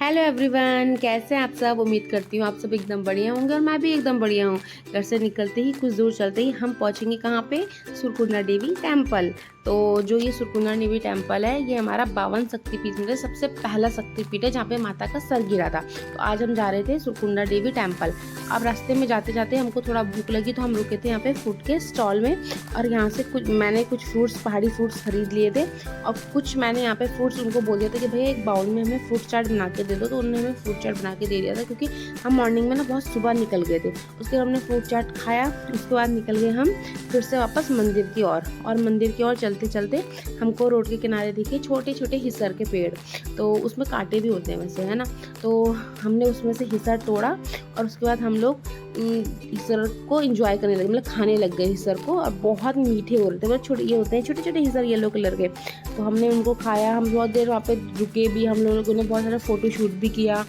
Hello everyone, कैसे हैं आप सब। उम्मीद करती हूँ आप सब एकदम बढ़िया होंगे और मैं भी एकदम बढ़िया हूँ। घर से निकलते ही कुछ दूर चलते ही हम पहुँचेंगे कहाँ पे, सुरकुंडा देवी टेम्पल। तो जो ये सुरकुंडा देवी टेम्पल है, ये हमारा 52 शक्तिपीठ में से सबसे पहला शक्तिपीठ है जहाँ पे माता का सर गिरा था। तो आज हम जा रहे थे सुरकुंडा देवी टेम्पल। अब रास्ते में जाते जाते हमको थोड़ा भूख लगी तो हम रुके थे यहाँ पे फूड के स्टॉल में, और यहाँ से मैंने कुछ फ्रूट्स, पहाड़ी फ्रूट्स खरीद लिए थे। और कुछ मैंने यहाँ पे फ्रूट्स उनको बोल दिया था कि भैया एक बाउल में हमें फ्रूट चाट बना के दे दो, तो उन्होंने हमें फ्रूट चाट बना के दे दिया था, क्योंकि हम मॉर्निंग में ना बहुत सुबह निकल गए थे। उसके बाद हमने फ्रूट चाट खाया, उसके बाद निकल गए हम फिर से वापस मंदिर की ओर। और मंदिर की ओर चलते चलते हमको रोड के किनारे दिखे छोटे छोटे हिस्सर के पेड़, तो उसमें कांटे भी होते हैं वैसे, है ना। तो हमने उसमें से हिस्सर तोड़ा और उसके बाद हम लोग हिस्सर को एंजॉय करने लगे, मतलब खाने लग गए हिस्सर को। और बहुत मीठे हो रहे थे, मतलब छोटे ये होते हैं छोटे छोटे हिस्सर येलो कलर के। तो हमने उनको खाया, हम बहुत देर वहाँ पे रुके भी, हम लोगों ने बहुत सारा फ़ोटो शूट भी किया।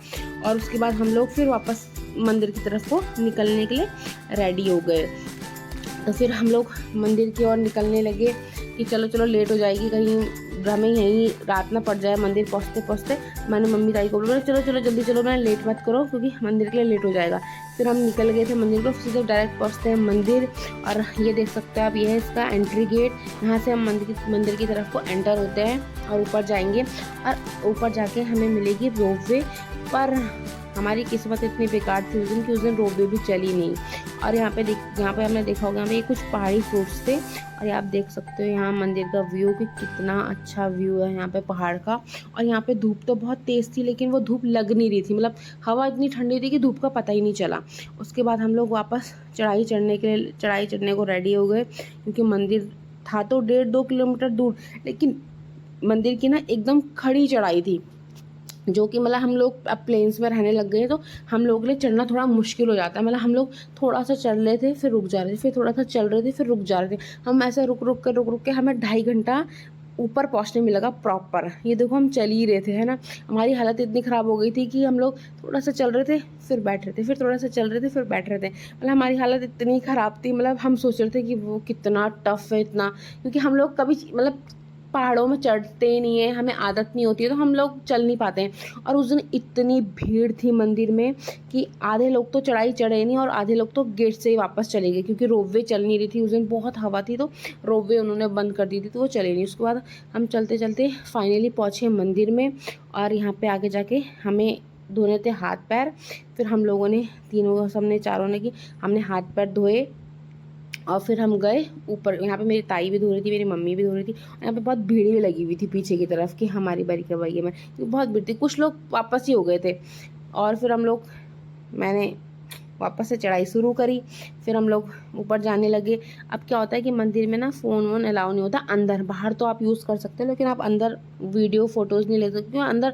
और उसके बाद हम लोग फिर वापस मंदिर की तरफ को निकलने के लिए रेडी हो गए। तो फिर हम लोग मंदिर की ओर निकलने लगे कि चलो चलो लेट हो जाएगी, कहीं हमें यहीं रात ना पड़ जाए मंदिर पहुँचते पहुँचते। मैंने मम्मी ताई को बोला चलो चलो जल्दी चलो, मैंने लेट मत करो क्योंकि मंदिर के लिए लेट हो जाएगा। फिर हम निकल गए थे मंदिर को, सीधे डायरेक्ट पहुँचते हैं मंदिर। और ये देख सकते हैं आप, ये है इसका एंट्री गेट। यहाँ से हम मंदिर की तरफ को एंटर होते हैं और ऊपर जाएंगे, और ऊपर जाके हमें मिलेगी रोपवे। पर हमारी किस्मत इतनी बेकार थी उस दिन रोपवे भी चली नहीं। और यहाँ पे हमने देखा होगा, यहाँ पे कुछ पहाड़ी फ्रूट्स थे। और आप देख सकते हो यहाँ मंदिर का व्यू, कि कितना अच्छा व्यू है यहाँ पे पहाड़ का। और यहाँ पे धूप तो बहुत तेज़ थी, लेकिन वो धूप लग नहीं रही थी, मतलब हवा इतनी ठंडी थी कि धूप का पता ही नहीं चला। उसके बाद हम लोग वापस चढ़ाई चढ़ने को रेडी हो गए, क्योंकि मंदिर था तो 1.5-2 किलोमीटर दूर, लेकिन मंदिर की ना एकदम खड़ी चढ़ाई थी, जो कि मतलब हम लोग अब प्लेन्स में रहने लग गए हैं, तो हम लोगों के लिए चढ़ना थोड़ा मुश्किल हो जाता है। मतलब हम लोग थोड़ा सा चढ़ रहे थे फिर रुक जा रहे थे, फिर थोड़ा सा चल रहे थे फिर रुक जा रहे थे। हम ऐसे रुक रुक के हमें 2.5 घंटा ऊपर पहुंचने में लगा प्रॉपर। ये देखो हम चल ही रहे थे, है ना। हमारी हालत इतनी ख़राब हो गई थी कि हम लोग थोड़ा सा चल रहे थे फिर बैठ रहे थे, फिर थोड़ा सा चल रहे थे फिर बैठ रहे थे। मतलब हमारी हालत इतनी ख़राब थी, मतलब हम सोच रहे थे कि वो कितना टफ़ है इतना, क्योंकि हम लोग कभी मतलब पहाड़ों में चढ़ते ही नहीं है, हमें आदत नहीं होती है, तो हम लोग चल नहीं पाते हैं। और उस दिन इतनी भीड़ थी मंदिर में कि आधे लोग तो चढ़ाई चढ़े नहीं और आधे लोग तो गेट से ही वापस चले गए, क्योंकि रोपवे चल नहीं रही थी उस दिन, बहुत हवा थी तो रोपवे उन्होंने बंद कर दी थी, तो वो चले नहीं। उसके बाद हम चलते चलते फाइनली पहुँचे मंदिर में। और यहाँ पे आगे जाके हमें धोने थे हाथ पैर। फिर हम लोगों ने तीनों, सबने चारों ने, कि हमने हाथ पैर धोए और फिर हम गए ऊपर। यहाँ पे मेरी ताई भी धो रही थी, मेरी मम्मी भी धो रही थी। और यहाँ पे बहुत भीड़ भी लगी हुई थी पीछे की तरफ कि हमारी बारी कब आएगी। मैं बहुत भीड़ थी, कुछ लोग वापस ही हो गए थे। और फिर मैंने वापस से चढ़ाई शुरू करी। फिर हम लोग ऊपर जाने लगे। अब क्या होता है कि मंदिर में ना फ़ोन वोन अलाउ नहीं होता अंदर, बाहर तो आप यूज़ कर सकते हो, लेकिन आप अंदर वीडियो फ़ोटोज़ नहीं ले सकते, क्योंकि अंदर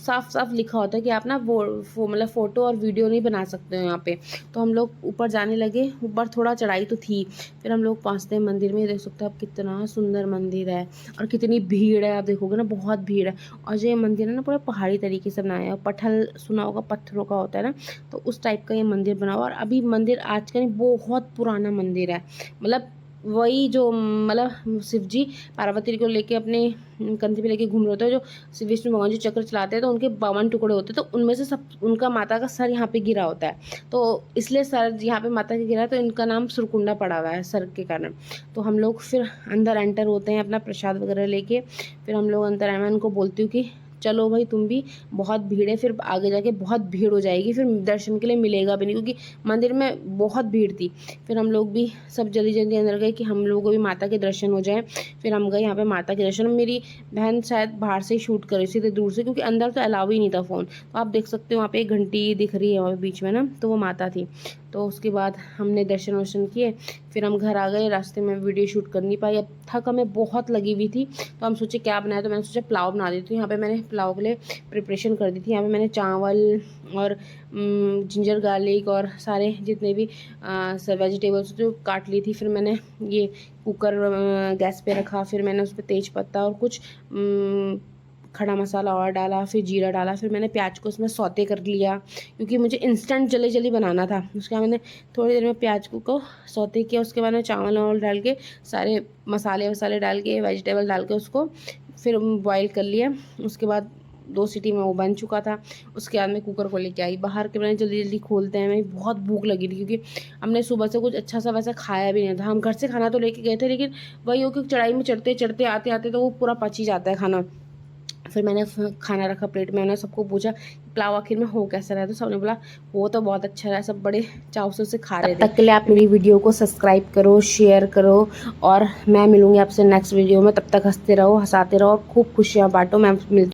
साफ साफ लिखा होता है कि आप ना मतलब फ़ोटो और वीडियो नहीं बना सकते हो यहाँ पे। तो हम लोग ऊपर जाने लगे। ऊपर थोड़ा चढ़ाई तो थी। फिर हम लोग पहुँचते हैं मंदिर में। देख सकते हो आप कितना सुंदर मंदिर है और कितनी भीड़ है, आप देखोगे ना बहुत भीड़ है। और जो ये मंदिर है ना पूरा पहाड़ी तरीके से बनाया है, पत्थर सुना होगा, पत्थरों का होता है ना, तो उस टाइप का ये मंदिर बना हुआ। और अभी मंदिर आज का नहीं, बहुत पुराना मंदिर है। मतलब वही जो मतलब शिव जी पार्वती को लेके अपने कंधे पे लेके घूम रहे होते हैं, जो श्री विष्णु भगवान जी चक्र चलाते हैं, तो उनके 52 टुकड़े होते हैं, तो उनमें से सब उनका माता का सर यहाँ पे गिरा होता है, तो इसलिए सर यहाँ पे माता का गिरा है, तो इनका नाम सुरकुंडा पड़ा हुआ है सर के कारण। तो हम लोग फिर अंदर एंटर होते हैं अपना प्रसाद वगैरह लेके। फिर हम लोग अंदर आए, मैं उनको बोलती हूँ कि चलो भाई तुम भी, बहुत भीड़ है, फिर आगे जाके बहुत भीड़ हो जाएगी, फिर दर्शन के लिए मिलेगा भी नहीं, क्योंकि मंदिर में बहुत भीड़ थी। फिर हम लोग भी सब जल्दी जल्दी अंदर गए कि हम लोगों को भी माता के दर्शन हो जाए। फिर हम गए यहाँ पे माता के दर्शन। मेरी बहन शायद बाहर से ही शूट कर रही थी, तो दूर से, क्योंकि अंदर तो अलाउ ही नहीं था फ़ोन। तो आप देख सकते हो वहाँ पे एक घंटी दिख रही है वहाँ पे बीच में ना, तो वो माता थी। तो उसके बाद हमने दर्शन वर्शन किए। फिर हम घर आ गए। रास्ते में वीडियो शूट कर नहीं पाई, अब थक हमें बहुत लगी हुई थी, तो हम सोचे क्या बनाए, तो मैंने सोचा पुलाव बना देती हूँ। यहाँ पे मैंने पुलाव के लिए प्रिपरेशन कर दी थी। यहाँ पे मैंने चावल और जिंजर गार्लिक और सारे जितने भी वेजिटेबल्स जो काट ली थी। फिर मैंने ये कुकर गैस पे रखा, फिर मैंने उस पर तेज पत्ता और कुछ खड़ा मसाला और डाला, फिर जीरा डाला। फिर मैंने प्याज को उसमें सौते कर लिया, क्योंकि मुझे इंस्टेंट जल्दी जल्दी बनाना था। उसके बाद मैंने थोड़ी देर में प्याज को सौते किया। उसके बाद मैं चावल वावल डाल के, सारे मसाले वसाले डाल के, वेजिटेबल डाल के उसको फिर बॉईल कर लिया। उसके बाद 2 सीटी में वो बन चुका था। उसके बाद मैं कुकर को लेके आई बाहर के, मैंने जल्दी जल्दी खोलते हैं, मैं बहुत भूख लगी थी क्योंकि हमने सुबह से कुछ अच्छा सा वैसा खाया भी नहीं था। हम घर से खाना तो लेके गए थे, लेकिन वही हो कि चढ़ाई में चढ़ते चढ़ते आते आते तो वो पूरा पच ही जाता है खाना। फिर मैंने खाना रखा प्लेट में, मैंने सबको पूछा पुलाव आखिर में हो कैसा रहा, तो सबने बोला वो तो बहुत अच्छा रहा, सब बड़े चाव से उसे खा रहे थे। तब तक के लिए आप मेरी वीडियो को सब्सक्राइब करो, शेयर करो, और मैं मिलूंगी आपसे नेक्स्ट वीडियो में। तब तक हंसते रहो, हंसाते रहो और खूब खुशियाँ बांटो। मैं मिलती